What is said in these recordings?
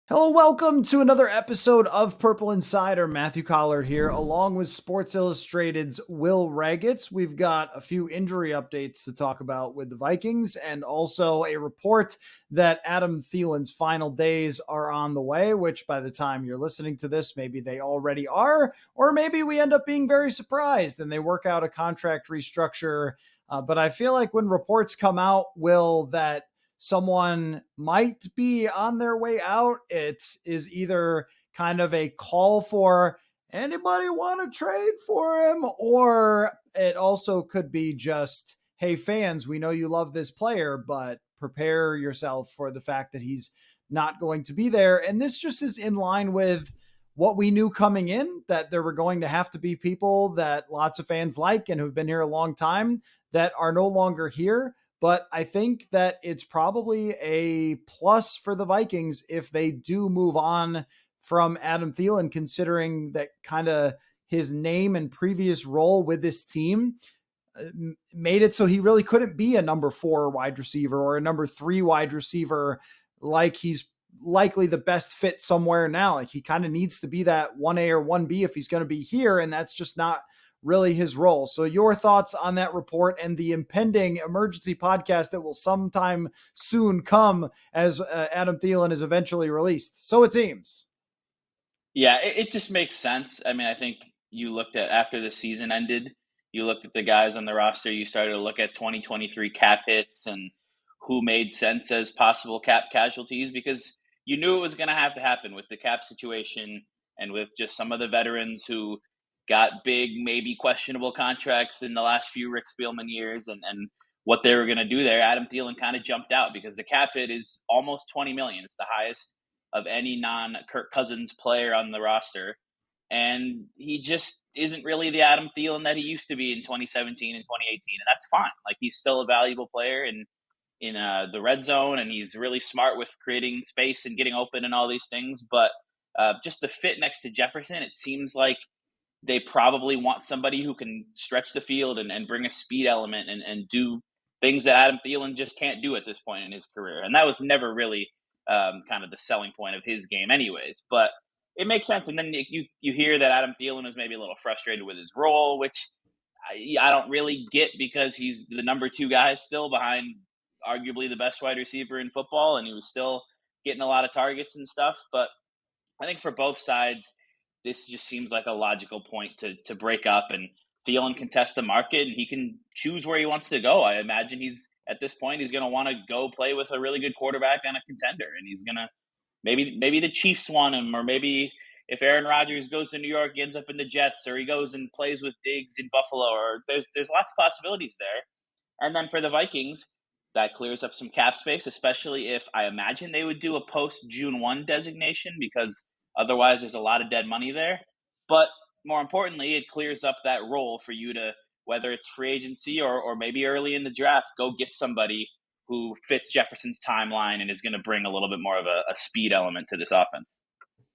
Hello, welcome to another episode of Purple Insider. Matthew Coller here, along with Sports Illustrated's Will Ragatz. We've got a few injury updates to talk about with the Vikings and also a report that Adam Thielen's final days are on the way, which by the time you're listening to this, maybe they already are, or maybe we end up being very surprised and they work out a contract restructure. But I feel like when reports come out, Will, that someone might be on their way out, it is either kind of a call for anybody want to trade for him, or it also could be just, hey, fans, we know you love this player, but prepare yourself for the fact that he's not going to be there. And this just is in line with what we knew coming in, that there were going to have to be people that lots of fans like and who've been here a long time that are no longer here. But I think that it's probably a plus for the Vikings if they do move on from Adam Thielen, considering that kind of his name and previous role with this team made it so he really couldn't be a number 4 wide receiver or a number 3 wide receiver, like he's likely the best fit somewhere now. Like he kind of needs to be that 1A or 1B if he's going to be here, and that's just not really his role. So your thoughts on that report and the impending emergency podcast that will sometime soon come as Adam Thielen is eventually released. So it seems. Yeah, it just makes sense. I mean, I think you looked at after the season ended, you looked at the guys on the roster, you started to look at 2023 cap hits and who made sense as possible cap casualties because you knew it was going to have to happen with the cap situation and with just some of the veterans who got big, maybe questionable contracts in the last few Rick Spielman years and what they were going to do there. Adam Thielen kind of jumped out because the cap hit is almost 20 million. It's the highest of any non-Kirk Cousins player on the roster. And he just isn't really the Adam Thielen that he used to be in 2017 and 2018. And that's fine. Like, he's still a valuable player in the red zone, and he's really smart with creating space and getting open and all these things. But just the fit next to Jefferson, it seems like they probably want somebody who can stretch the field and bring a speed element and do things that Adam Thielen just can't do at this point in his career. And that was never really kind of the selling point of his game anyways. But it makes sense. And then you hear that Adam Thielen was maybe a little frustrated with his role, which I don't really get because he's the number 2 guy still behind arguably the best wide receiver in football, and he was still getting a lot of targets and stuff. But I think for both sides, this just seems like a logical point to break up, and Thielen can test the market and he can choose where he wants to go. I imagine he's at this point he's going to want to go play with a really good quarterback and a contender, and he's going to maybe the Chiefs want him, or maybe if Aaron Rodgers goes to New York, he ends up in the Jets, or he goes and plays with Diggs in Buffalo, or there's lots of possibilities there. And then for the Vikings, that clears up some cap space, especially if I imagine they would do a post June 1 designation because otherwise there's a lot of dead money there. But more importantly, it clears up that role for you to, whether it's free agency or maybe early in the draft, go get somebody who fits Jefferson's timeline and is going to bring a little bit more of a speed element to this offense.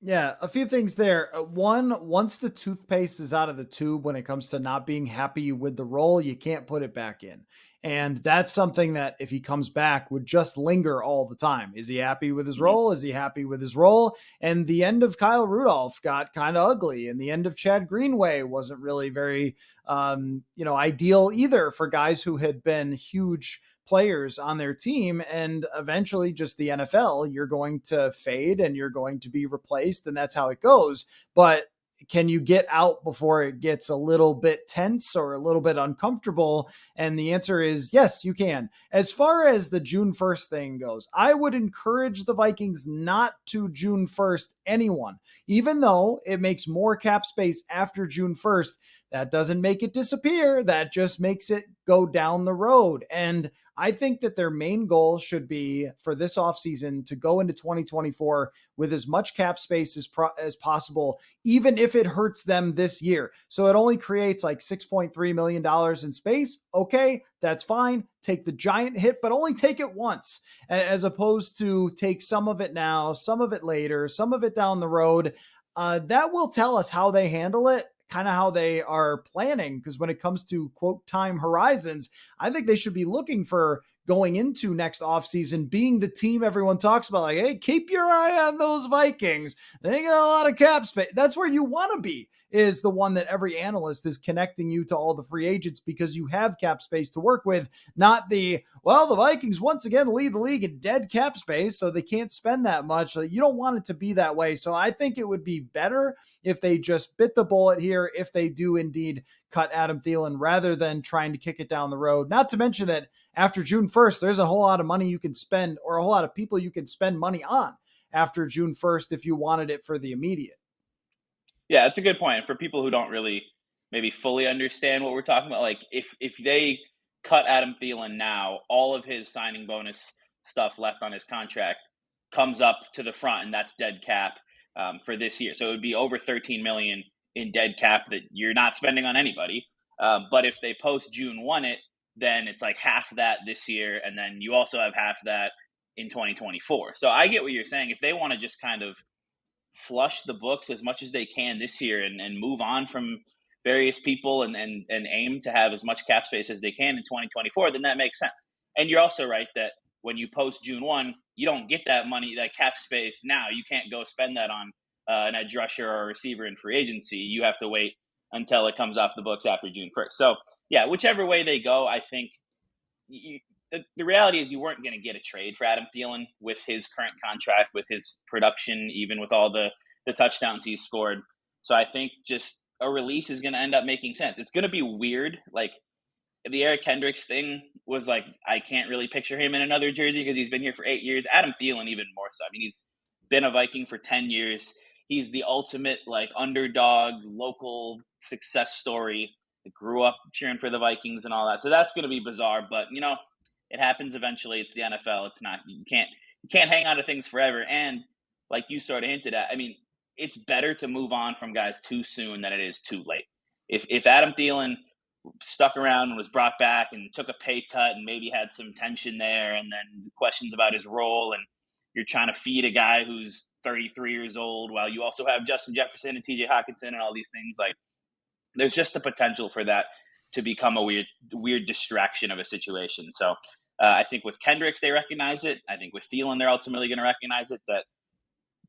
Yeah, a few things there. One, once the toothpaste is out of the tube when it comes to not being happy with the role, you can't put it back in. And that's something that if he comes back would just linger all the time. Is he happy with his Mm-hmm. role? Is he happy with his role? And the end of Kyle Rudolph got kind of ugly, and the end of Chad Greenway wasn't really very, ideal either for guys who had been huge players on their team. And eventually, just the NFL, you're going to fade and you're going to be replaced, and that's how it goes. But can you get out before it gets a little bit tense or a little bit uncomfortable? And the answer is yes, you can. As far as the June 1st thing goes, I would encourage the Vikings not to June 1st anyone, even though it makes more cap space after June 1st. That doesn't make it disappear. That just makes it go down the road. And I think that their main goal should be for this offseason to go into 2024 with as much cap space as possible, even if it hurts them this year. So it only creates like $6.3 million in space. Okay, that's fine. Take the giant hit, but only take it once, as opposed to take some of it now, some of it later, some of it down the road. That will tell us how they handle it, kind of how they are planning. Because when it comes to quote time horizons, I think they should be looking for going into next offseason being the team everyone talks about, like, hey, keep your eye on those Vikings. They got a lot of cap space. That's where you want to be, is the one that every analyst is connecting you to all the free agents because you have cap space to work with, not the, well, the Vikings once again lead the league in dead cap space, so they can't spend that much. You don't want it to be that way. So I think it would be better if they just bit the bullet here, if they do indeed cut Adam Thielen rather than trying to kick it down the road. Not to mention that after June 1st, there's a whole lot of money you can spend, or a whole lot of people you can spend money on after June 1st if you wanted it for the immediate. Yeah, it's a good point. For people who don't really maybe fully understand what we're talking about, like if they cut Adam Thielen now, all of his signing bonus stuff left on his contract comes up to the front, and that's dead cap for this year. So it would be over 13 million in dead cap that you're not spending on anybody. But if they post June 1 it, then it's like half that this year, and then you also have half that in 2024. So I get what you're saying. If they want to just kind of flush the books as much as they can this year and move on from various people and aim to have as much cap space as they can in 2024, then that makes sense. And you're also right that when you post June 1, you don't get that money, that cap space now. You can't go spend that on an edge rusher or a receiver in free agency. You have to wait until it comes off the books after June 1st. So, yeah, whichever way they go, I think the reality is you weren't going to get a trade for Adam Thielen with his current contract, with his production, even with all the touchdowns he's scored. So I think just a release is going to end up making sense. It's going to be weird. Like the Eric Kendricks thing was like, I can't really picture him in another jersey because he's been here for 8 years. Adam Thielen even more so. I mean, he's been a Viking for 10 years. He's the ultimate like underdog, local success story. He grew up cheering for the Vikings and all that. So that's going to be bizarre, but you know, it happens eventually. It's the NFL. It's not, you can't hang on to things forever. And like you sort of hinted at, I mean, it's better to move on from guys too soon than it is too late. If Adam Thielen stuck around and was brought back and took a pay cut and maybe had some tension there and then questions about his role, and you're trying to feed a guy who's 33 years old while you also have Justin Jefferson and TJ Hockenson and all these things, like there's just the potential for that to become a weird distraction of a situation. So I think with Kendricks, they recognize it. I think with Thielen, they're ultimately going to recognize it, that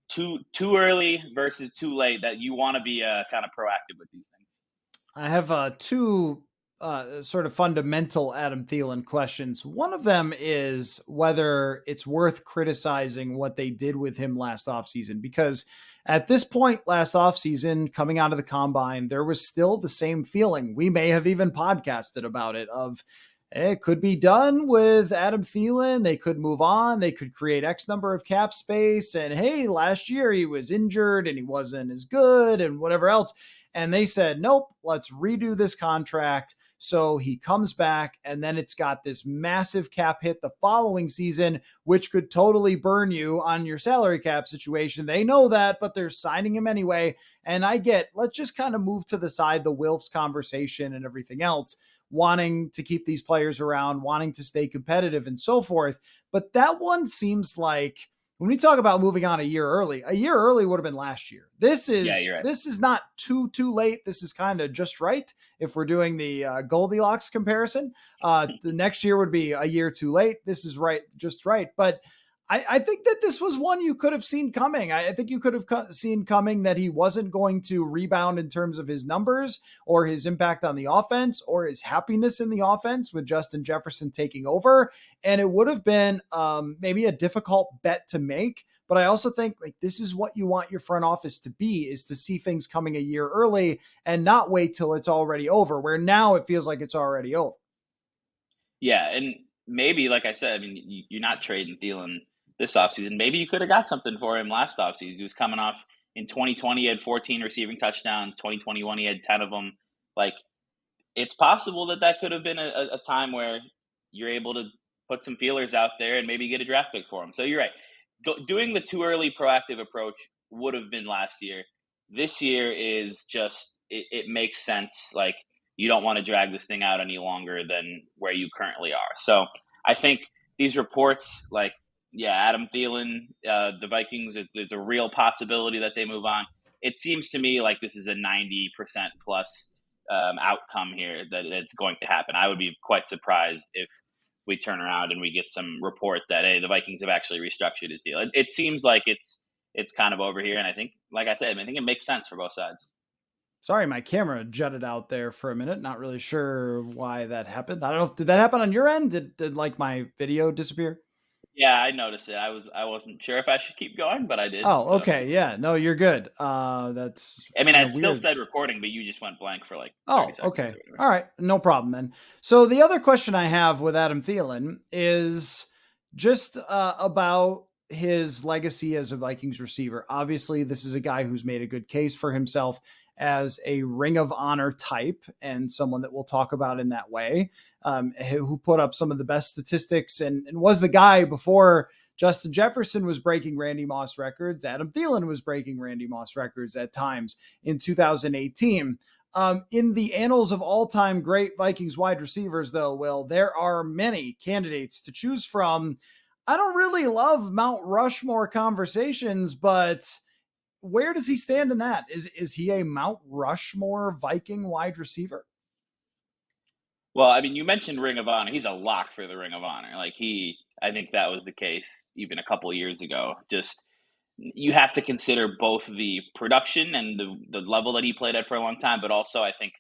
too early versus too late, that you want to be kind of proactive with these things. I have two sort of fundamental Adam Thielen questions. One of them is whether it's worth criticizing what they did with him last offseason, because at this point last offseason, coming out of the combine, there was still the same feeling. We may have even podcasted about it of, it could be done with Adam Thielen. They could move on. They could create X number of cap space. And hey, last year he was injured and he wasn't as good and whatever else. And they said, nope, let's redo this contract. So he comes back, and then it's got this massive cap hit the following season, which could totally burn you on your salary cap situation. They know that, but they're signing him anyway. And I get, let's just kind of move to the side, the Wilfs conversation and everything else, wanting to keep these players around, wanting to stay competitive and so forth. But that one seems like, when we talk about moving on a year early would have been last year. This is right. This is not too late. This is kind of just right. If we're doing the Goldilocks comparison, the next year would be a year too late. This is right, just right. But I think that this was one you could have seen coming. I think you could have seen coming that he wasn't going to rebound in terms of his numbers or his impact on the offense or his happiness in the offense with Justin Jefferson taking over. And it would have been maybe a difficult bet to make. But I also think like this is what you want your front office to be, is to see things coming a year early and not wait till it's already over, where now it feels like it's already over. Yeah, and maybe, like I said, I mean, you're not trading Thielen this offseason. Maybe you could have got something for him last offseason. He was coming off in 2020, he had 14 receiving touchdowns. 2021, he had 10 of them. Like, it's possible that could have been a time where you're able to put some feelers out there and maybe get a draft pick for him. So you're right. Doing the too early proactive approach would have been last year. This year is just, it makes sense. Like, you don't want to drag this thing out any longer than where you currently are. So I think these reports, like, yeah, Adam Thielen, the Vikings, there's a real possibility that they move on. It seems to me like this is a 90% plus outcome here that it's going to happen. I would be quite surprised if we turn around and we get some report that, hey, the Vikings have actually restructured his deal. It seems like it's kind of over here, and I think, like I said, I think it makes sense for both sides. Sorry, my camera jutted out there for a minute. Not really sure why that happened. I don't know if did that happen on your end? Did like my video disappear? Yeah, I noticed it. I wasn't sure if I should keep going, but I did. Oh, So okay. Yeah. No, you're good. That's I mean, kind I of still weird. said recording, but you just went blank for like 30 Oh, seconds okay. or whatever. All right. No problem then. So the other question I have with Adam Thielen is just about his legacy as a Vikings receiver. Obviously, this is a guy who's made a good case for himself as a Ring of Honor type and someone that we'll talk about in that way, who put up some of the best statistics and was the guy before Justin Jefferson was breaking Randy Moss records. Adam Thielen was breaking Randy Moss records at times in 2018. In the annals of all-time great Vikings wide receivers, though, Will, there are many candidates to choose from. I don't really love Mount Rushmore conversations, but where does he stand in that? Is he a Mount Rushmore Viking wide receiver? Well, I mean, you mentioned Ring of Honor. He's a lock for the Ring of Honor. I think that was the case even a couple of years ago. Just you have to consider both the production and the level that he played at for a long time, but also I think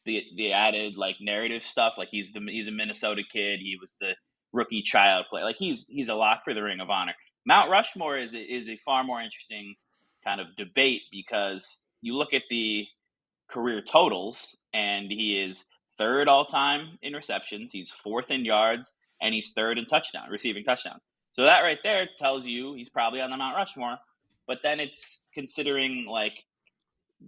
the added like narrative stuff. Like he's a Minnesota kid. He was the rookie child play. Like he's a lock for the Ring of Honor. Mount Rushmore is a far more interesting kind of debate because you look at the career totals, and he is third all time in receptions. He's fourth in yards, and he's third in receiving touchdowns. So that right there tells you he's probably on the Mount Rushmore. But then it's considering like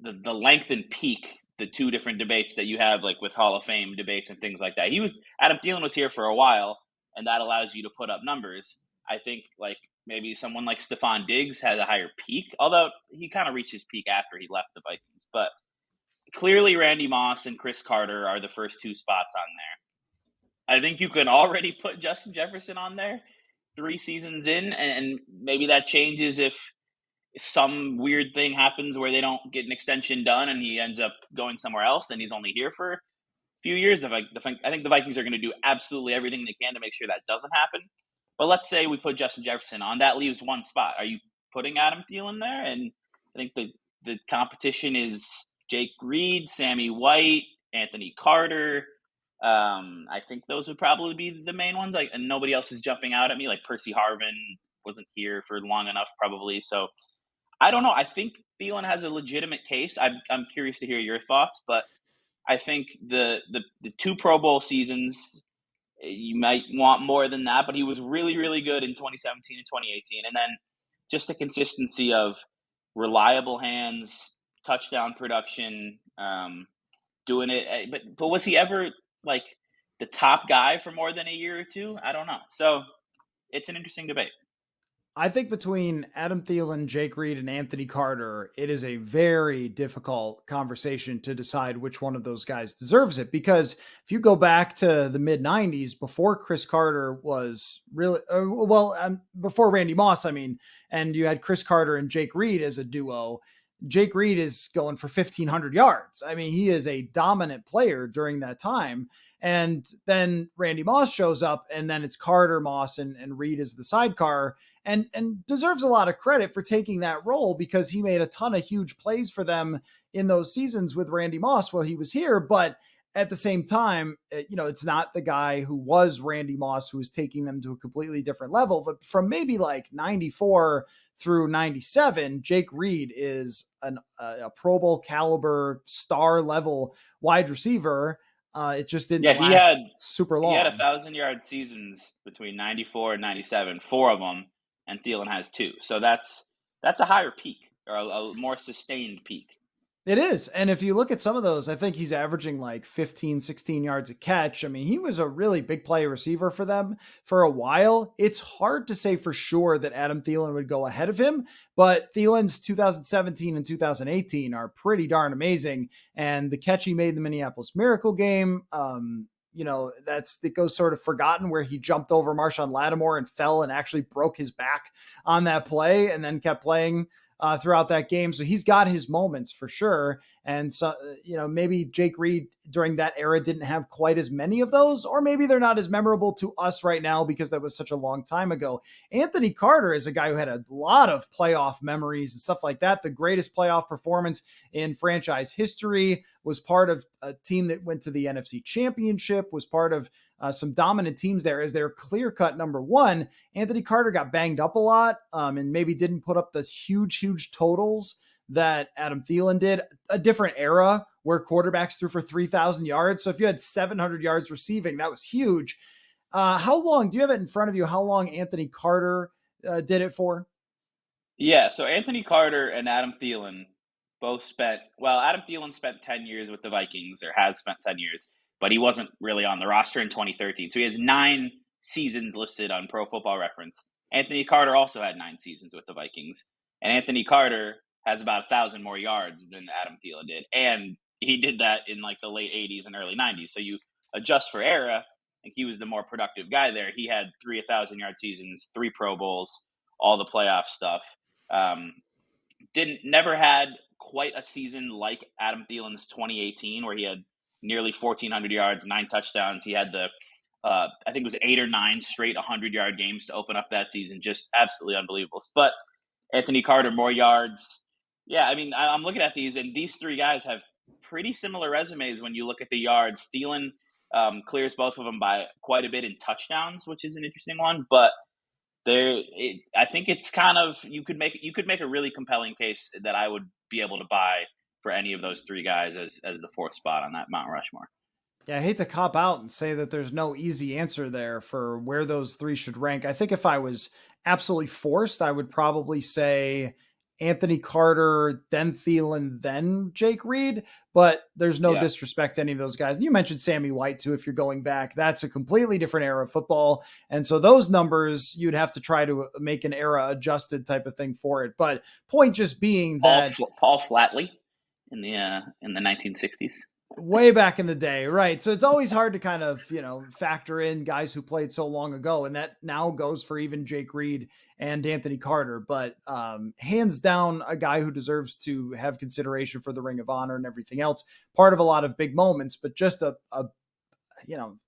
the length and peak, the two different debates that you have, like with Hall of Fame debates and things like that. Adam Thielen was here for a while, and that allows you to put up numbers. I think like maybe someone like Stephon Diggs has a higher peak, although he kind of reached his peak after he left the Vikings. But clearly Randy Moss and Chris Carter are the first two spots on there. I think you can already put Justin Jefferson on there 3 seasons in, and maybe that changes if some weird thing happens where they don't get an extension done and he ends up going somewhere else and he's only here for a few years. I think the Vikings are going to do absolutely everything they can to make sure that doesn't happen. But let's say we put Justin Jefferson on. That leaves one spot. Are you putting Adam Thielen there? And I think the competition is Jake Reed, Sammy White, Anthony Carter. I think those would probably be the main ones. And nobody else is jumping out at me. Like Percy Harvin wasn't here for long enough, probably. So I don't know. I think Thielen has a legitimate case. I'm curious to hear your thoughts, but I think the two Pro Bowl seasons, you might want more than that, but he was really, really good in 2017 and 2018. And then just the consistency of reliable hands, touchdown production, doing it. But was he ever like the top guy for more than a year or two? I don't know. So it's an interesting debate. I think between Adam Thielen, Jake Reed, and Anthony Carter, it is a very difficult conversation to decide which one of those guys deserves it. Because if you go back to the mid 90s, before Chris Carter was really, before Randy Moss, I mean, and you had Chris Carter and Jake Reed as a duo, Jake Reed is going for 1,500 yards. I mean, he is a dominant player during that time. And then Randy Moss shows up, and then it's Carter, Moss, and Reed as the sidecar, and deserves a lot of credit for taking that role because he made a ton of huge plays for them in those seasons with Randy Moss while he was here. But at the same time, it's not the guy who was Randy Moss who was taking them to a completely different level. But from maybe like 94 through 97, Jake Reed is a Pro Bowl caliber star level wide receiver. It just didn't Yeah, last super he had long. 1,000-yard seasons between 94 and 97, four of them, and Thielen has two. So that's a higher peak or a more sustained peak. It is. And if you look at some of those, I think he's averaging like 15, 16 yards a catch. I mean, he was a really big play receiver for them for a while. It's hard to say for sure that Adam Thielen would go ahead of him, but Thielen's 2017 and 2018 are pretty darn amazing. And the catch he made in the Minneapolis Miracle game, it goes sort of forgotten where he jumped over Marshawn Lattimore and fell and actually broke his back on that play and then kept playing throughout that game. So he's got his moments for sure. And so, maybe Jake Reed during that era didn't have quite as many of those, or maybe they're not as memorable to us right now because that was such a long time ago. Anthony Carter is a guy who had a lot of playoff memories and stuff like that. The greatest playoff performance in franchise history, was part of a team that went to the NFC Championship, was part of some dominant teams there as their clear-cut number one. Anthony Carter got banged up a lot, and maybe didn't put up the huge totals that Adam Thielen did. A different era where quarterbacks threw for 3,000 yards. So if you had 700 yards receiving, that was huge. How long, do you have it in front of you, how long Anthony Carter did it for? Yeah, so Anthony Carter and Adam Thielen both spent, well, Adam Thielen spent 10 years with the Vikings, or has spent 10 years, but he wasn't really on the roster in 2013. So he has 9 seasons listed on Pro Football Reference. Anthony Carter also had 9 seasons with the Vikings. And Anthony Carter has about 1,000 more yards than Adam Thielen did. And he did that in like the late 80s and early 90s. So you adjust for era, like he was the more productive guy there. He had 3 1,000-yard seasons, 3 Pro Bowls, all the playoff stuff. Never had quite a season like Adam Thielen's 2018, where he had nearly 1,400 yards, 9 touchdowns. He had I think it was 8 or 9 straight 100-yard games to open up that season. Just absolutely unbelievable. But Anthony Carter, more yards. Yeah, I mean, I'm looking at these, and these 3 guys have pretty similar resumes when you look at the yards. Thielen clears both of them by quite a bit in touchdowns, which is an interesting one. But I think it's kind of, you could make a really compelling case that I would be able to buy for any of those 3 guys as the 4th spot on that Mount Rushmore. Yeah, I hate to cop out and say that there's no easy answer there for where those 3 should rank. I think if I was absolutely forced, I would probably say Anthony Carter, then Thielen, then Jake Reed. But there's no disrespect to any of those guys. And you mentioned Sammy White too. If you're going back, that's a completely different era of football, and so those numbers you'd have to try to make an era adjusted type of thing for it. But point just being that Paul Flatley in the 1960s. Way back in the day, right? So it's always hard to kind of, factor in guys who played so long ago, and that now goes for even Jake Reed and Anthony Carter. But hands down, a guy who deserves to have consideration for the Ring of Honor and everything else. Part of a lot of big moments, but just the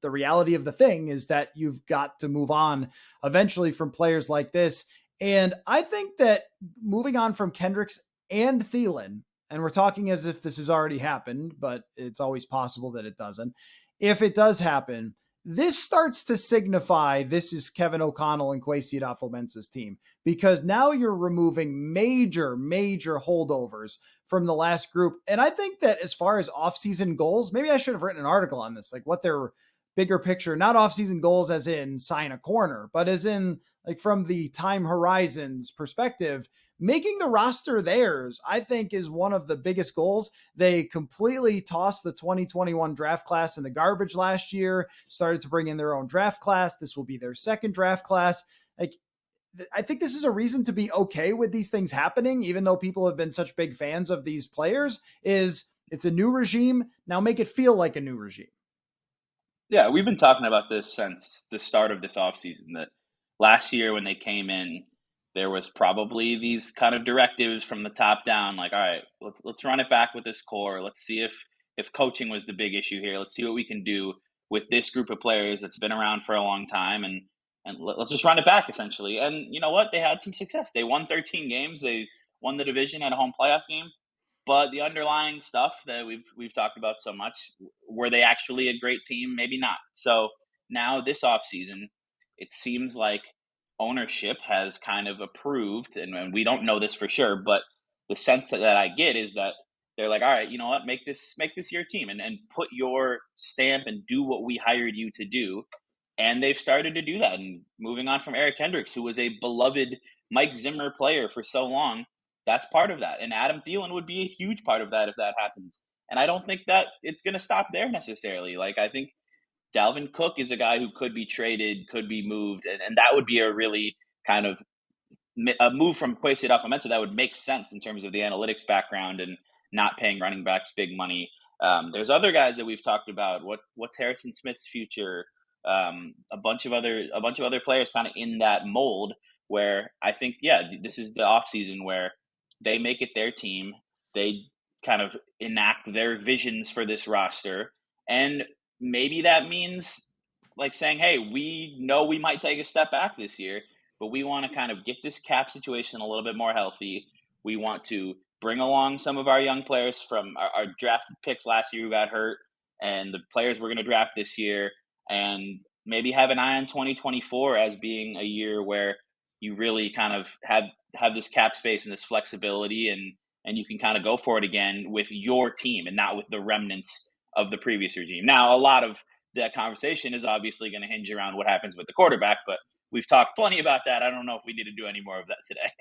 reality of the thing is that you've got to move on eventually from players like this. And I think that moving on from Kendricks and Thielen, and we're talking as if this has already happened, but it's always possible that it doesn't. If it does happen, this starts to signify this is Kevin O'Connell and Kwesi Adolfo-Mensah's team, because now you're removing major holdovers from the last group. And I think that as far as offseason goals, maybe I should have written an article on this, like what their bigger picture, not offseason goals as in sign a corner, but as in like from the time horizons perspective, making the roster theirs, I think, is one of the biggest goals. They completely tossed the 2021 draft class in the garbage last year, started to bring in their own draft class. This will be their 2nd draft class. Like, I think this is a reason to be okay with these things happening, even though people have been such big fans of these players, is it's a new regime. Now make it feel like a new regime. Yeah, we've been talking about this since the start of this offseason, that last year when they came in, there was probably these kind of directives from the top down, like, all right, let's run it back with this core. Let's see if coaching was the big issue here. Let's see what we can do with this group of players that's been around for a long time, and let's just run it back, essentially. And you know what? They had some success. They won 13 games. They won the division at a home playoff game. But the underlying stuff that we've talked about so much, were they actually a great team? Maybe not. So now this offseason, it seems like ownership has kind of approved, and we don't know this for sure, but the sense that I get is that they're like, all right, you know what, make this your team, and put your stamp and do what we hired you to do. And they've started to do that. And moving on from Eric Hendricks, who was a beloved Mike Zimmer player for so long, that's part of that. And Adam Thielen would be a huge part of that if that happens. And I don't think that it's going to stop there necessarily. Like, I think Dalvin Cook is a guy who could be traded, could be moved, and that would be a really kind of a move from Kwesi Adolfo-Mensah that would make sense in terms of the analytics background and not paying running backs big money. There's other guys that we've talked about. What's Harrison Smith's future? A bunch of other players kind of in that mold, where I think, this is the offseason where they make it their team. They kind of enact their visions for this roster. And maybe that means like saying, hey, we know we might take a step back this year, but we want to kind of get this cap situation a little bit more healthy. We want to bring along some of our young players from our drafted picks last year who got hurt and the players we're going to draft this year, and maybe have an eye on 2024 as being a year where you really kind of have this cap space and this flexibility, and you can kind of go for it again with your team and not with the remnants of the previous regime. Now, a lot of that conversation is obviously going to hinge around what happens with the quarterback, but we've talked plenty about that. I don't know if we need to do any more of that today.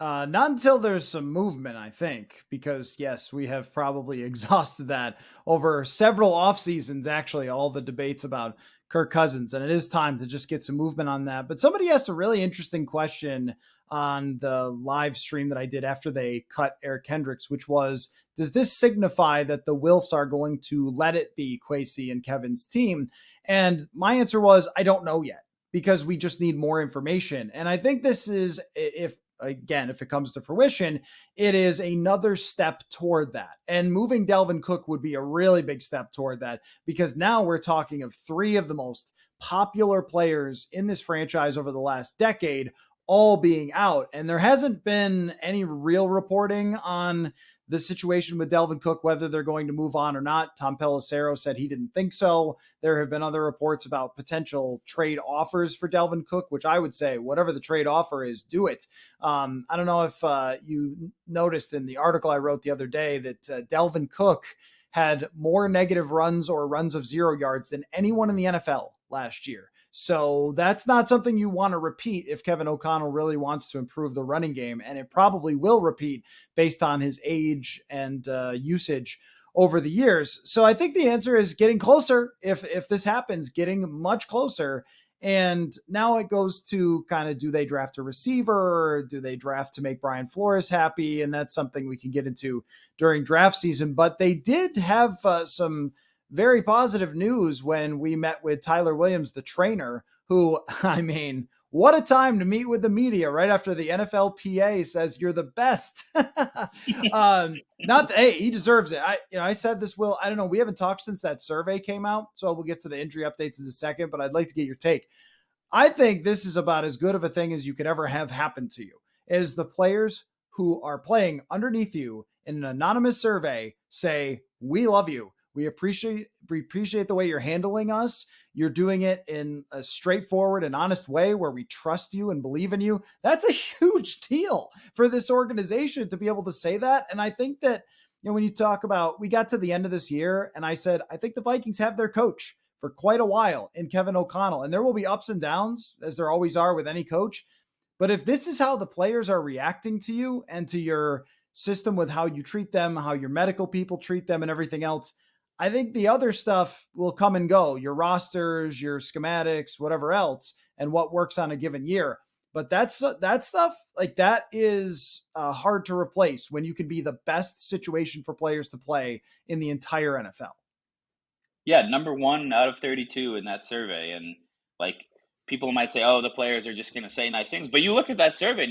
Not until there's some movement, I think, because yes, we have probably exhausted that over several off seasons. Actually, all the debates about Kirk Cousins, and it is time to just get some movement on that. But somebody asked a really interesting question on the live stream that I did after they cut Eric Kendricks, which was, does this signify that the Wilfs are going to let it be Kwesi and Kevin's team? And my answer was, I don't know yet, because we just need more information. And I think this is, if it comes to fruition, it is another step toward that. And moving Dalvin Cook would be a really big step toward that, because now we're talking of three of the most popular players in this franchise over the last decade all being out. And there hasn't been any real reporting on the situation with Dalvin Cook, whether they're going to move on or not. Tom Pelissero said he didn't think so. There have been other reports about potential trade offers for Dalvin Cook, which I would say, whatever the trade offer is, do it. I don't know if you noticed in the article I wrote the other day that Dalvin Cook had more negative runs or runs of 0 yards than anyone in the NFL last year. So that's not something you want to repeat if Kevin O'Connell really wants to improve the running game. And it probably will repeat based on his age and usage over the years. So I think the answer is getting closer. If this happens, getting much closer. And now it goes to kind of, do they draft a receiver or do they draft to make Brian Flores happy? And that's something we can get into during draft season. But they did have some very positive news when we met with Tyler Williams, the trainer, who, I mean, what a time to meet with the media right after the NFLPA says you're the best. Not that, hey, he deserves it. I said this, Will. I don't know. We haven't talked since that survey came out, so we'll get to the injury updates in a second, but I'd like to get your take. I think this is about as good of a thing as you could ever have happen to you, is the players who are playing underneath you in an anonymous survey say, we love you. We appreciate the way you're handling us. You're doing it in a straightforward and honest way where we trust you and believe in you. That's a huge deal for this organization to be able to say that. And I think that, when you talk about, we got to the end of this year and I said, I think the Vikings have their coach for quite a while in Kevin O'Connell, and there will be ups and downs as there always are with any coach. But if this is how the players are reacting to you and to your system with how you treat them, how your medical people treat them and everything else, I think the other stuff will come and go, your rosters, your schematics, whatever else, and what works on a given year. But that stuff, like that is hard to replace when you can be the best situation for players to play in the entire NFL. Yeah, number 1 out of 32 in that survey. And like, people might say, oh, the players are just going to say nice things. But you look at that survey,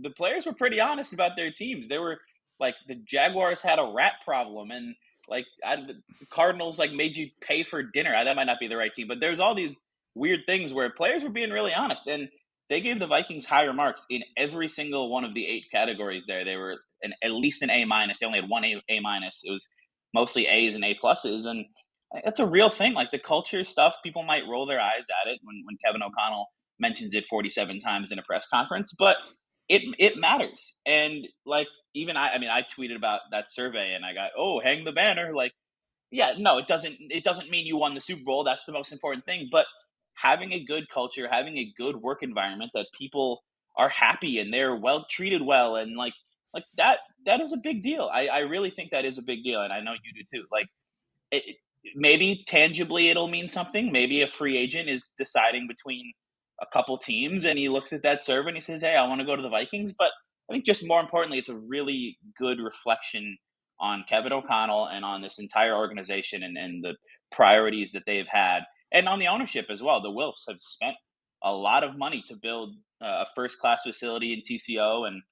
the players were pretty honest about their teams. They were like, the Jaguars had a rat problem, and like the Cardinals like made you pay for dinner. That might not be the right team, but there's all these weird things where players were being really honest, and they gave the Vikings higher marks in every single one of the 8 categories there. They were at least an A minus. They only had one A minus. It was mostly A's and A pluses, and that's a real thing. Like the culture stuff, people might roll their eyes at it when Kevin O'Connell mentions it 47 times in a press conference, but it matters. And like, even I mean, I tweeted about that survey and I got, oh, hang the banner. Like, yeah, no, it doesn't mean you won the Super Bowl. That's the most important thing. But having a good culture, having a good work environment that people are happy and they're well treated well, and like that is a big deal. I really think that is a big deal, and I know you do too. Like, maybe tangibly it'll mean something. Maybe a free agent is deciding between a couple teams and he looks at that survey and he says, hey, I want to go to the Vikings. But I think just more importantly, it's a really good reflection on Kevin O'Connell and on this entire organization and the priorities that they've had, and on the ownership as well. The Wilfs have spent a lot of money to build a first-class facility in TCO and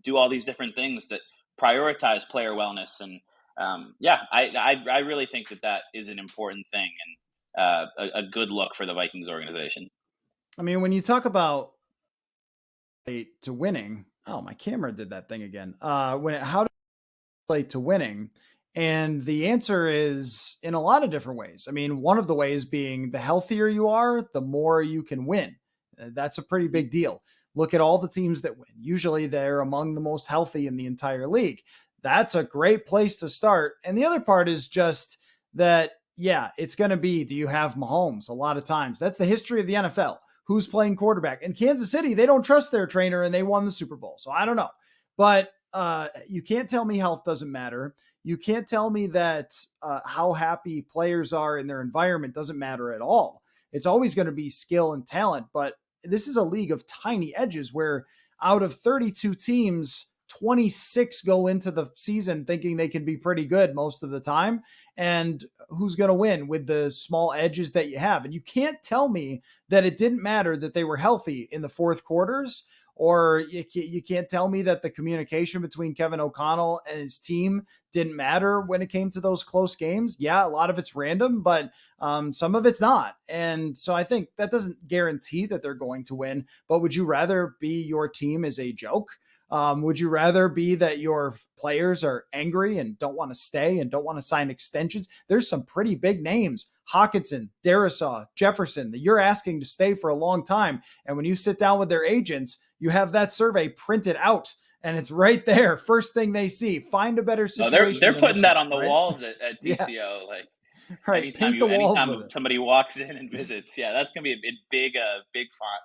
do all these different things that prioritize player wellness. And I really think that is an important thing, and a good look for the Vikings organization. I mean, when you talk about to winning, oh, my camera did that thing again. How to play to winning? And the answer is in a lot of different ways. I mean, one of the ways being the healthier you are, the more you can win. That's a pretty big deal. Look at all the teams that win. Usually they're among the most healthy in the entire league. That's a great place to start. And the other part is just that, yeah, it's going to be, do you have Mahomes? A lot of times. That's the history of the NFL. Who's playing quarterback? In Kansas City, they don't trust their trainer and they won the Super Bowl. So I don't know. But you can't tell me health doesn't matter. You can't tell me that how happy players are in their environment doesn't matter at all. It's always going to be skill and talent, but this is a league of tiny edges where out of 32 teams, 26 go into the season thinking they can be pretty good most of the time. And who's going to win with the small edges that you have? And you can't tell me that it didn't matter that they were healthy in the fourth quarters, or you can't tell me that the communication between Kevin O'Connell and his team didn't matter when it came to those close games. Yeah, a lot of it's random, but some of it's not. And so I think that doesn't guarantee that they're going to win. But would you rather be your team as a joke? Would you rather be that your players are angry and don't want to stay and don't want to sign extensions? There's some pretty big names, Hawkinson, Darisaw, Jefferson, that you're asking to stay for a long time. And when you sit down with their agents, you have that survey printed out and it's right there. First thing they see, find a better situation. They're putting that on the right? walls at TCO. Yeah. Like right. Paint the walls with anytime it. somebody walks in and visits, yeah, that's gonna be a big font.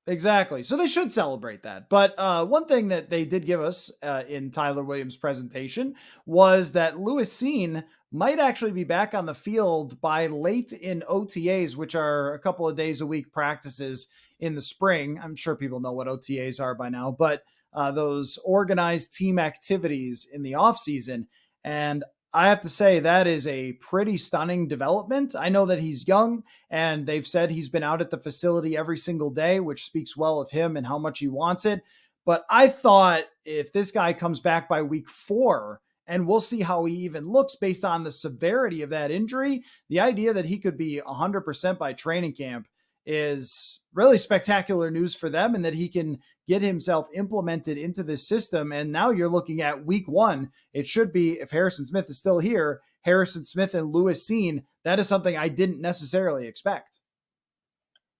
Exactly. So they should celebrate that. But one thing that they did give us in Tyler Williams' presentation was that Lewis Cine might actually be back on the field by late in OTAs, which are a couple of days a week practices in the spring. I'm sure people know what OTAs are by now, but those organized team activities in the offseason. And I have to say that is a pretty stunning development. I know that he's young and they've said he's been out at the facility every single day, which speaks well of him and how much he wants it. But I thought if this guy comes back by week 4, and we'll see how he even looks based on the severity of that injury, the idea that he could be 100% by training camp is really spectacular news for them, and that he can get himself implemented into this system. And now you're looking at week 1. It should be, if Harrison Smith is still here, Harrison Smith and Lewis Cine. That is something I didn't necessarily expect.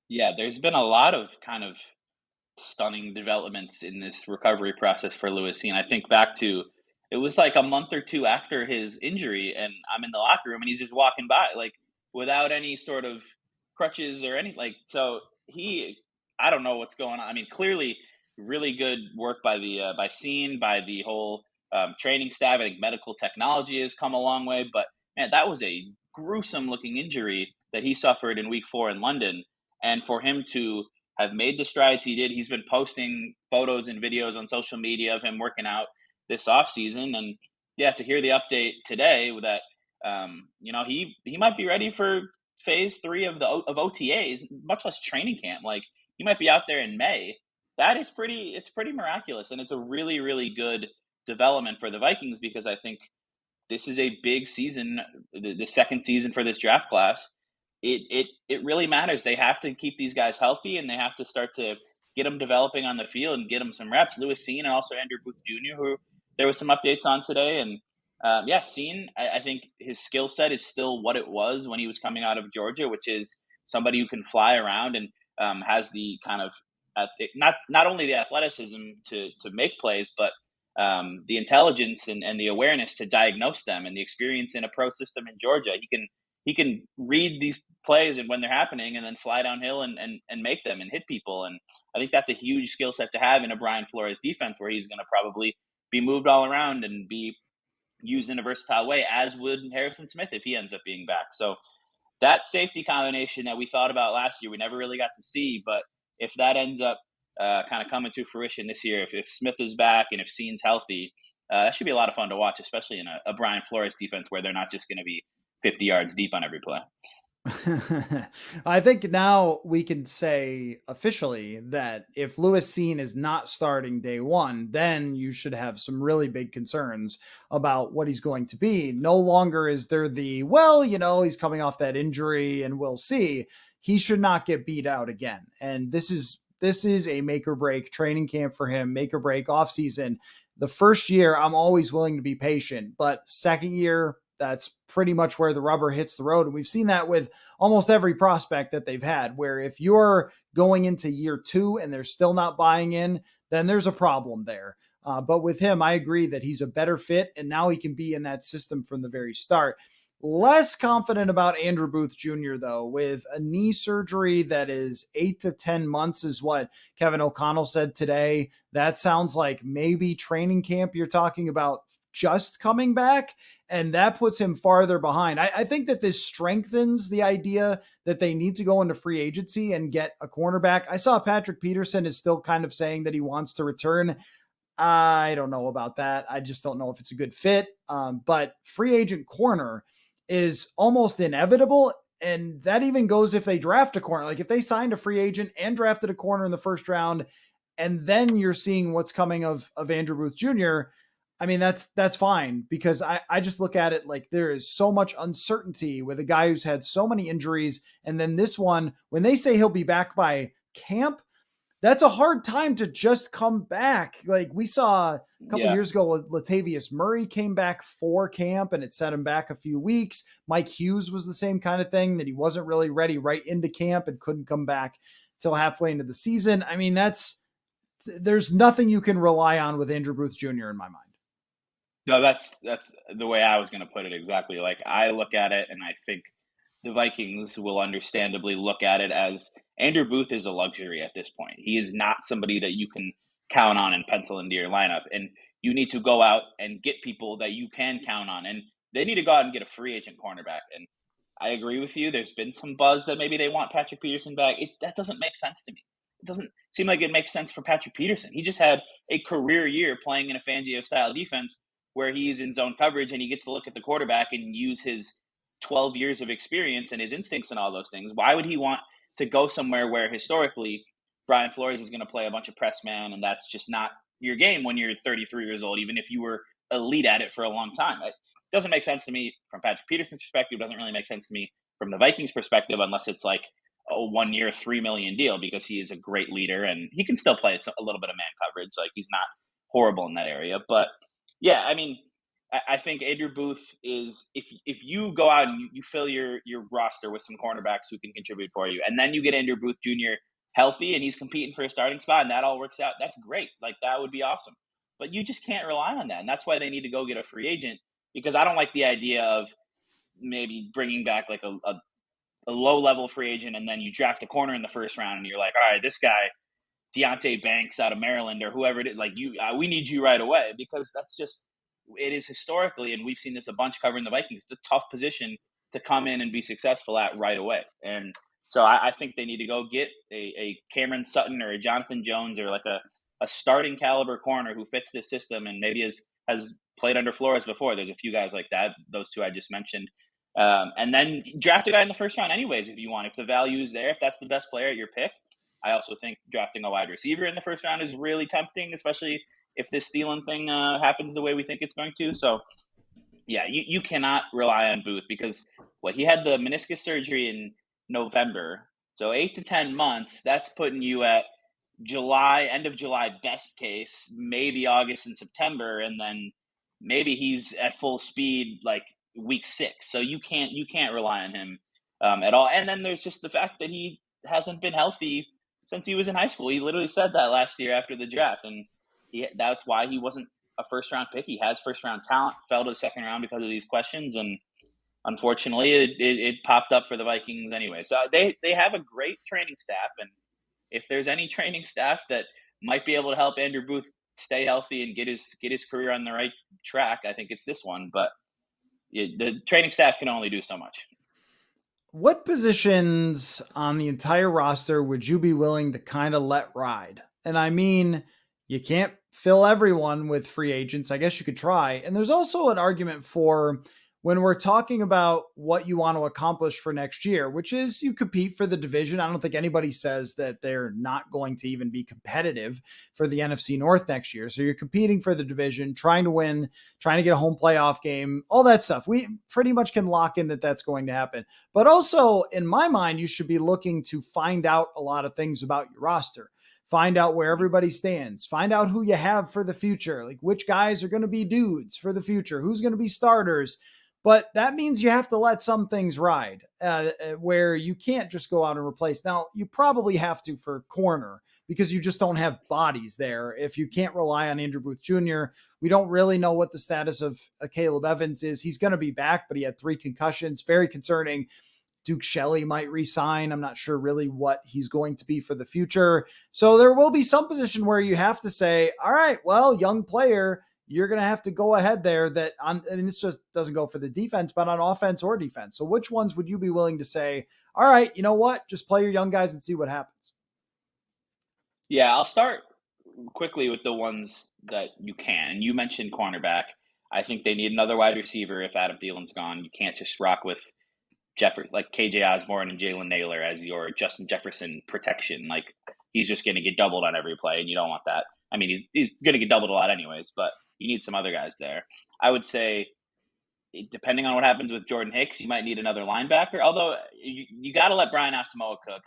Yeah, there's been a lot of kind of stunning developments in this recovery process for Lewis Cine. I think back to, it was like a month or two after his injury, and I'm in the locker room and he's just walking by, like without any sort of crutches or any, like, so I don't know what's going on. I mean, clearly really good work by by Cine, by the whole training staff. I think medical technology has come a long way, but man, that was a gruesome looking injury that he suffered in week 4 in London. And for him to have made the strides he did, he's been posting photos and videos on social media of him working out this offseason. And yeah, to hear the update today that, he might be ready for phase 3 of OTAs, much less training camp. Like, he might be out there in May. That is it's pretty miraculous. And it's a really, really good development for the Vikings, because I think this is a big season, the second season for this draft class. It really matters. They have to keep these guys healthy, and they have to start to get them developing on the field and get them some reps. Lewis Cine and also Andrew Booth Jr., who there was some updates on today. And Cine, I think his skill set is still what it was when he was coming out of Georgia, which is somebody who can fly around and has the kind of not only the athleticism to make plays, but the intelligence and the awareness to diagnose them, and the experience in a pro system in Georgia. He can read these plays and when they're happening, and then fly downhill and make them and hit people. And I think that's a huge skill set to have in a Brian Flores defense, where he's going to probably be moved all around and be used in a versatile way, as would Harrison Smith if he ends up being back. So that safety combination that we thought about last year, we never really got to see. But if that ends up kind of coming to fruition this year, if Smith is back and if Cine's healthy, that should be a lot of fun to watch, especially in a Brian Flores defense where they're not just going to be 50 yards deep on every play. I think now we can say officially that if Lewis Cine is not starting day one, then you should have some really big concerns about what he's going to be. No longer is there the, well, he's coming off that injury and we'll see. He should not get beat out again. And this is a make or break training camp for him, make or break off season. The first year, I'm always willing to be patient, but second year, that's pretty much where the rubber hits the road. And we've seen that with almost every prospect that they've had, where if you're going into year two and they're still not buying in, then there's a problem there. But with him, I agree that he's a better fit, and now he can be in that system from the very start. Less confident about Andrew Booth Jr., though, with a knee surgery that is 8 to 10 months, is what Kevin O'Connell said today. That sounds like maybe training camp you're talking about just coming back, and that puts him farther behind. I think that this strengthens the idea that they need to go into free agency and get a cornerback. I saw Patrick Peterson is still kind of saying that he wants to return. I don't know about that. I just don't know if it's a good fit. But free agent corner is almost inevitable. And that even goes if they draft a corner. Like if they signed a free agent and drafted a corner in the first round, and then you're seeing what's coming of Andrew Booth Jr., I mean, that's fine, because I just look at it like there is so much uncertainty with a guy who's had so many injuries. And then this one, when they say he'll be back by camp, that's a hard time to just come back. Like we saw a couple years ago, Latavius Murray came back for camp and it set him back a few weeks. Mike Hughes was the same kind of thing, that he wasn't really ready right into camp and couldn't come back till halfway into the season. I mean, there's nothing you can rely on with Andrew Booth Jr. in my mind. No, that's the way I was going to put it exactly. Like I look at it, and I think the Vikings will understandably look at it as Andrew Booth is a luxury at this point. He is not somebody that you can count on and pencil into your lineup, and you need to go out and get people that you can count on, and they need to go out and get a free agent cornerback. And I agree with you. There's been some buzz that maybe they want Patrick Peterson back. That doesn't make sense to me. It doesn't seem like it makes sense for Patrick Peterson. He just had a career year playing in a Fangio-style defense where he's in zone coverage and he gets to look at the quarterback and use his 12 years of experience and his instincts and all those things. Why would he want to go somewhere where historically Brian Flores is going to play a bunch of press man, and that's just not your game when you're 33 years old, even if you were elite at it for a long time? It doesn't make sense to me from Patrick Peterson's perspective. It doesn't really make sense to me from the Vikings perspective, unless it's like a 1 year, $3 million deal, because he is a great leader and he can still play a little bit of man coverage. Like he's not horrible in that area, but yeah, I mean, I think Andrew Booth is, if you go out and you fill your roster with some cornerbacks who can contribute for you, and then you get Andrew Booth Jr. healthy and he's competing for a starting spot and that all works out, that's great. Like that would be awesome. But you just can't rely on that. And that's why they need to go get a free agent, because I don't like the idea of maybe bringing back like a low-level free agent and then you draft a corner in the first round and you're like, all right, this guy, Deonte Banks out of Maryland or whoever it is, like we need you right away, because that's just, it is historically, and we've seen this a bunch covering the Vikings, it's a tough position to come in and be successful at right away. And so I think they need to go get a Cameron Sutton or a Jonathan Jones or like a starting caliber corner who fits this system and maybe has played under Flores before. There's a few guys like that, those two I just mentioned. And then draft a guy in the first round anyways if you want. If the value is there, if that's the best player at your pick. I also think drafting a wide receiver in the first round is really tempting, especially if this Thielen thing happens the way we think it's going to. So, yeah, you cannot rely on Booth, because he had the meniscus surgery in November. So 8 to 10 months, that's putting you at July, end of July, best case, maybe August and September, and then maybe he's at full speed like week 6. So you can't rely on him at all. And then there's just the fact that he hasn't been healthy since he was in high school. He literally said that last year after the draft, and that's why he wasn't a first-round pick. He has first-round talent, fell to the second round because of these questions, and unfortunately, it popped up for the Vikings anyway. So they have a great training staff, and if there's any training staff that might be able to help Andrew Booth stay healthy and get his career on the right track, I think it's this one. But the training staff can only do so much. What positions on the entire roster would you be willing to kind of let ride? And I mean, you can't fill everyone with free agents. I guess you could try. And there's also an argument for when we're talking about what you want to accomplish for next year, which is you compete for the division. I don't think anybody says that they're not going to even be competitive for the NFC North next year. So you're competing for the division, trying to win, trying to get a home playoff game, all that stuff. We pretty much can lock in that that's going to happen. But also, in my mind, you should be looking to find out a lot of things about your roster. Find out where everybody stands. Find out who you have for the future, like which guys are going to be dudes for the future, who's going to be starters. But that means you have to let some things ride where you can't just go out and replace. Now, you probably have to for corner because you just don't have bodies there. If you can't rely on Andrew Booth Jr., we don't really know what the status of Caleb Evans is. He's going to be back, but he had 3 concussions. Very concerning. Duke Shelley might resign. I'm not sure really what he's going to be for the future. So there will be some position where you have to say, all right, well, young player, you're going to have to go ahead there and this just doesn't go for the defense, but on offense or defense. So which ones would you be willing to say, all right, you know what, just play your young guys and see what happens? Yeah, I'll start quickly with the ones that you can. And you mentioned cornerback. I think they need another wide receiver if Adam Thielen's gone. You can't just rock with like KJ Osborne and Jalen Naylor as your Justin Jefferson protection. Like, he's just going to get doubled on every play, and you don't want that. I mean, he's going to get doubled a lot anyways, but you need some other guys there. I would say, depending on what happens with Jordan Hicks, you might need another linebacker, although you got to let Brian Asamoah cook.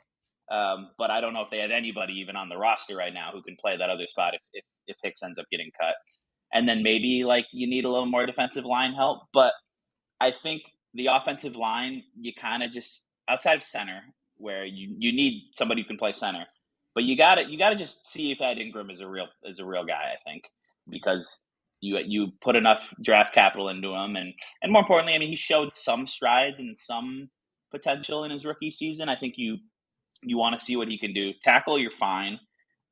But I don't know if they have anybody even on the roster right now who can play that other spot if Hicks ends up getting cut. And then maybe like you need a little more defensive line help. But I think the offensive line, you kind of just, outside of center, where you need somebody who can play center, but you gotta just see if Ed Ingram is a real guy. I think, because you put enough draft capital into him, and more importantly, I mean, he showed some strides and some potential in his rookie season. I think you want to see what he can do. Tackle, you're fine.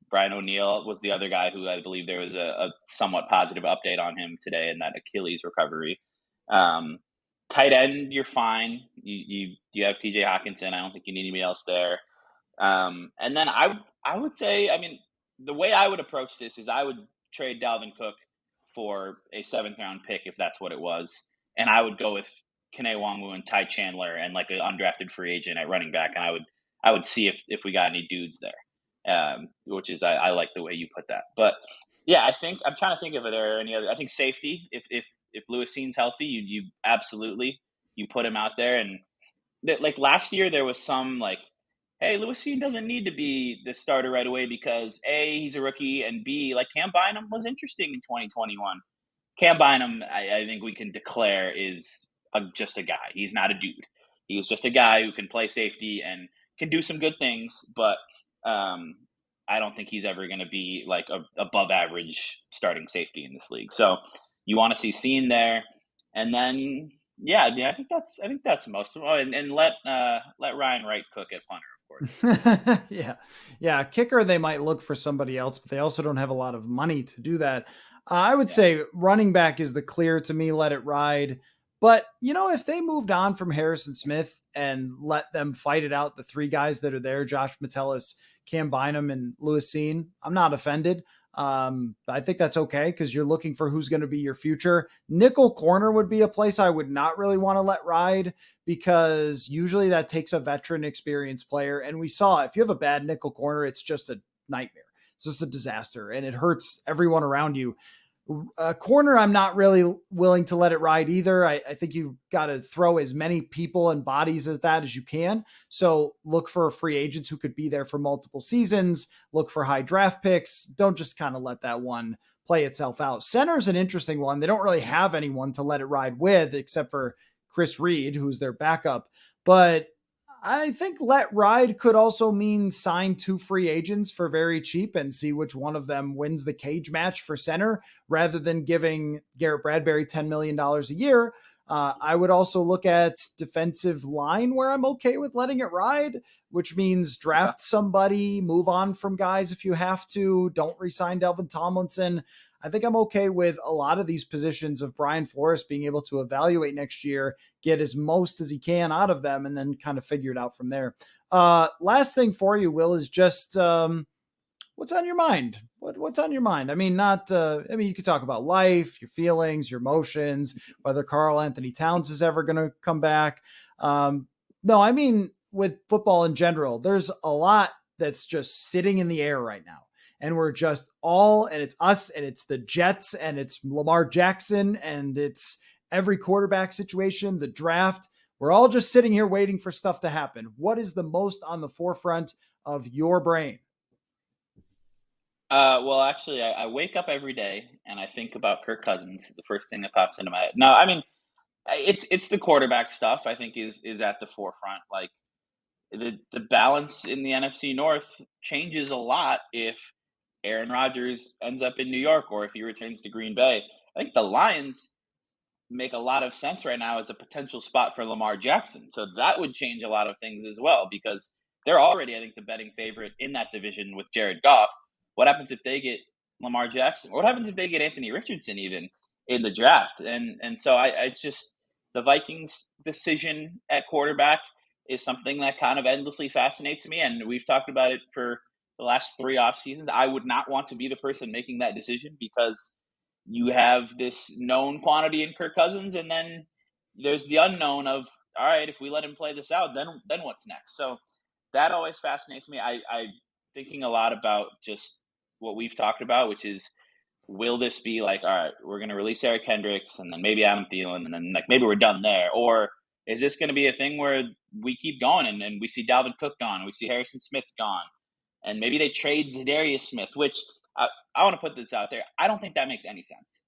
Brian O'Neill was the other guy who I believe there was a somewhat positive update on him today in that Achilles recovery. Tight end, you're fine. You have TJ Hawkinson. I don't think you need anybody else there. And then I would say, I mean, the way I would approach this is I would trade Dalvin Cook for a 7th round pick if that's what it was, and I would go with Kene Nwangwu and Ty Chandler and like an undrafted free agent at running back, and I would see if we got any dudes there. Which is I like the way you put that, but yeah, I think I'm trying to think if there are any other. I think safety. If Lewis Cine's healthy, you absolutely you put him out there, and like last year there was some like, hey, Lewis Cine doesn't need to be the starter right away because A, he's a rookie, and B, like Cam Bynum was interesting in 2021. Cam Bynum, I think we can declare is just a guy. He's not a dude. He was just a guy who can play safety and can do some good things, but I don't think he's ever going to be like a above average starting safety in this league. So you want to see Cine there, and then yeah, I think that's most of it. Oh, and let Ryan Wright cook at punter, of course. yeah. Kicker, they might look for somebody else, but they also don't have a lot of money to do that. I would say running back is the clear to me. Let it ride. But, you know, if they moved on from Harrison Smith and let them fight it out, the 3 guys that are there, Josh Metellus, Cam Bynum, and Lewis Cine, I'm not offended. I think that's okay because you're looking for who's going to be your future. Nickel corner would be a place I would not really want to let ride because usually that takes a veteran experienced player. And we saw if you have a bad nickel corner, it's just a nightmare. It's just a disaster and it hurts everyone around you. Corner, I'm not really willing to let it ride either. I think you've got to throw as many people and bodies at that as you can. So look for free agents who could be there for multiple seasons. Look for high draft picks. Don't just kind of let that one play itself out. Center is an interesting one. They don't really have anyone to let it ride with except for Chris Reed, who's their backup. But I think let ride could also mean sign 2 free agents for very cheap and see which one of them wins the cage match for center rather than giving Garrett Bradbury $10 million a year. I would also look at defensive line where I'm okay with letting it ride, which means draft somebody, move on from guys if you have to, don't re-sign Delvin Tomlinson. I think I'm okay with a lot of these positions of Brian Flores being able to evaluate next year, get as most as he can out of them, and then kind of figure it out from there. Last thing for you, Will, is just what's on your mind? What's on your mind? I mean, not. I mean, you could talk about life, your feelings, your emotions, whether Carl Anthony Towns is ever going to come back. No, I mean with football in general. There's a lot that's just sitting in the air right now, and we're just all, and it's us, and it's the Jets, and it's Lamar Jackson, and it's every quarterback situation, the draft. We're all just sitting here waiting for stuff to happen. What is the most on the forefront of your brain? Well, actually, I wake up every day and I think about Kirk Cousins. The first thing that pops into my head. No, I mean, it's the quarterback stuff. I think is at the forefront. Like the balance in the NFC North changes a lot if Aaron Rodgers ends up in New York or if he returns to Green Bay. I think the Lions make a lot of sense right now as a potential spot for Lamar Jackson. So that would change a lot of things as well because they're already, I think, the betting favorite in that division with Jared Goff. What happens if they get Lamar Jackson? What happens if they get Anthony Richardson even in the draft? And so it's just the Vikings' decision at quarterback is something that kind of endlessly fascinates me. And we've talked about it for the last 3 off seasons. I would not want to be the person making that decision because you have this known quantity in Kirk Cousins, and then there's the unknown of all right, if we let him play this out, then what's next? So that always fascinates me. I'm thinking a lot about just what we've talked about, which is will this be like, all right, we're going to release Eric Hendricks and then maybe Adam Thielen and then like maybe we're done there, or is this going to be a thing where we keep going and we see Dalvin Cook gone, we see Harrison Smith gone, and maybe they trade Za'Darius Smith, which I want to put this out there. I don't think that makes any sense.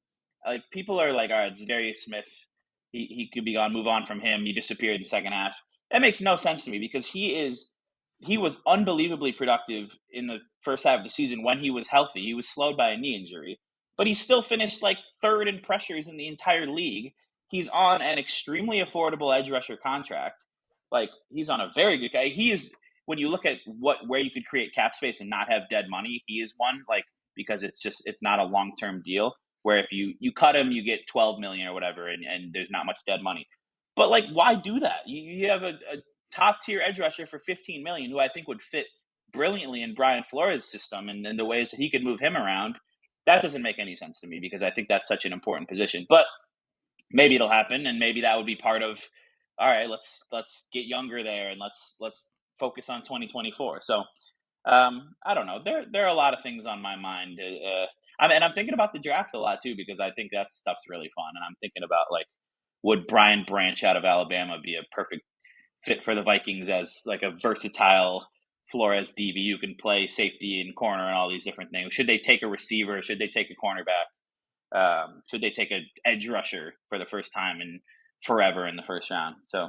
Like people are like, all right, Za'Darius Smith, he could be gone. Move on from him. He disappeared in the second half. That makes no sense to me because he was unbelievably productive in the first half of the season when he was healthy. He was slowed by a knee injury, but he still finished like third in pressures in the entire league. He's on an extremely affordable edge rusher contract. Like he's on a very good guy. He is when you look at where you could create cap space and not have dead money. He is one like because it's not a long term deal where if you cut him you get 12 million or whatever and there's not much dead money. But like why do that? You have a top tier edge rusher for 15 million who I think would fit brilliantly in Brian Flores' system and the ways that he could move him around. That doesn't make any sense to me because I think that's such an important position. But maybe it'll happen and maybe that would be part of all right, let's get younger there and let's focus on 2024. So I don't know. There are a lot of things on my mind. I'm thinking about the draft a lot too because I think that stuff's really fun. And I'm thinking about like, would Brian Branch out of Alabama be a perfect fit for the Vikings as like a versatile Flores DB who can play safety and corner and all these different things? Should they take a receiver? Should they take a cornerback? Should they take an edge rusher for the first time in forever in the first round? So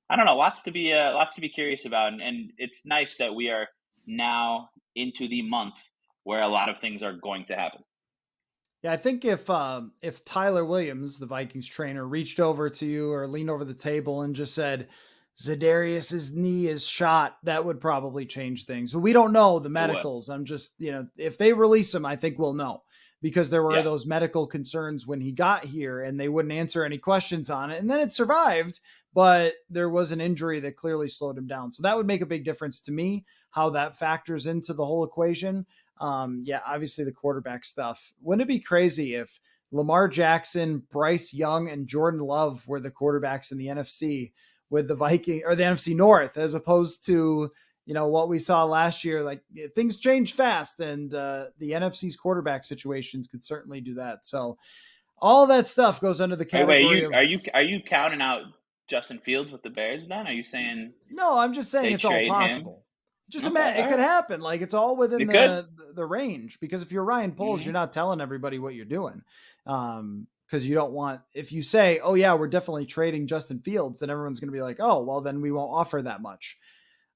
I don't know. Lots to be curious about, and it's nice that we are now into the month where a lot of things are going to happen. Yeah, I think if Tyler Williams, the Vikings trainer, reached over to you or leaned over the table and just said, Za'Darius's knee is shot, that would probably change things. But we don't know the It would. medicals. I'm just, if they release him, I think we'll know because there were Yeah. those medical concerns when he got here and they wouldn't answer any questions on it. And then it survived, but there was an injury that clearly slowed him down. So that would make a big difference to me, how that factors into the whole equation. Yeah, obviously the quarterback stuff. Wouldn't it be crazy if Lamar Jackson, Bryce Young, and Jordan Love were the quarterbacks in the NFC with the Viking or the NFC North, as opposed to what we saw last year? Like things change fast, and the NFC's quarterback situations could certainly do that. So all that stuff goes under the Wait, category of are you counting out Justin Fields with the Bears? Then are you saying no. I'm just saying they it's all trade him? possible. Just Okay, imagine it all could right. happen. Like it's all within It could. the range. Because if you're Ryan Poles, you're Hmm. not telling everybody what you're doing. Because you don't want if you say, "Oh yeah, we're definitely trading Justin Fields," then everyone's going to be like, "Oh, well, then we won't offer that much."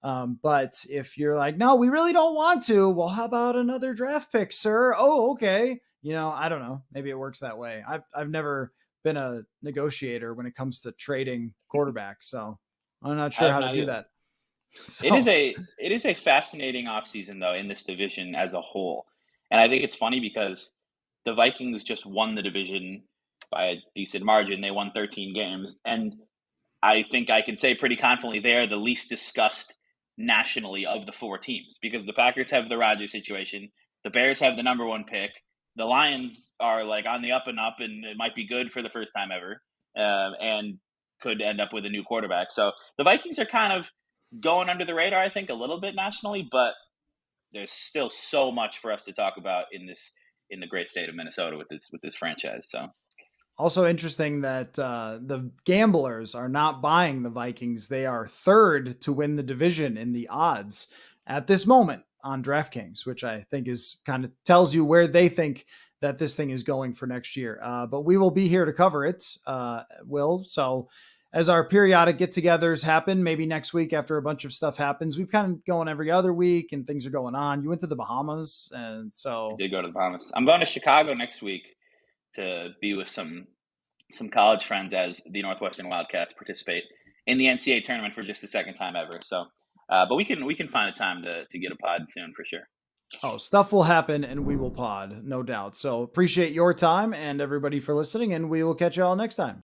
But if you're like, "No, we really don't want to," well, how about another draft pick, sir? Oh, okay. I don't know. Maybe it works that way. I've never been a negotiator when it comes to trading quarterbacks, so I'm not I sure have how to not do either. that. So It is a fascinating offseason though in this division as a whole. And I think it's funny because the Vikings just won the division by a decent margin. They won 13 games and I think I can say pretty confidently they are the least discussed nationally of the four teams, because the Packers have the Rodgers situation, the Bears have the number one pick, the Lions are like on the up and up, and it might be good for the first time ever, and could end up with a new quarterback. So the Vikings are kind of going under the radar, I think, a little bit nationally, but there's still so much for us to talk about in the great state of Minnesota with this franchise. So Also interesting that the gamblers are not buying the Vikings. They are third to win the division in the odds at this moment on DraftKings, which I think is kind of tells you where they think that this thing is going for next year. But we will be here to cover it, Will. So as our periodic get-togethers happen, maybe next week after a bunch of stuff happens, we've kind of going every other week and things are going on. You went to the Bahamas, and I so did go to the Bahamas. I'm going to Chicago next week to be with some college friends as the Northwestern Wildcats participate in the NCAA tournament for just the second time ever. So, but we can find a time to get a pod soon for sure. oh, stuff will happen and we will pod, no doubt. So appreciate your time and everybody for listening, and we will catch you all next time.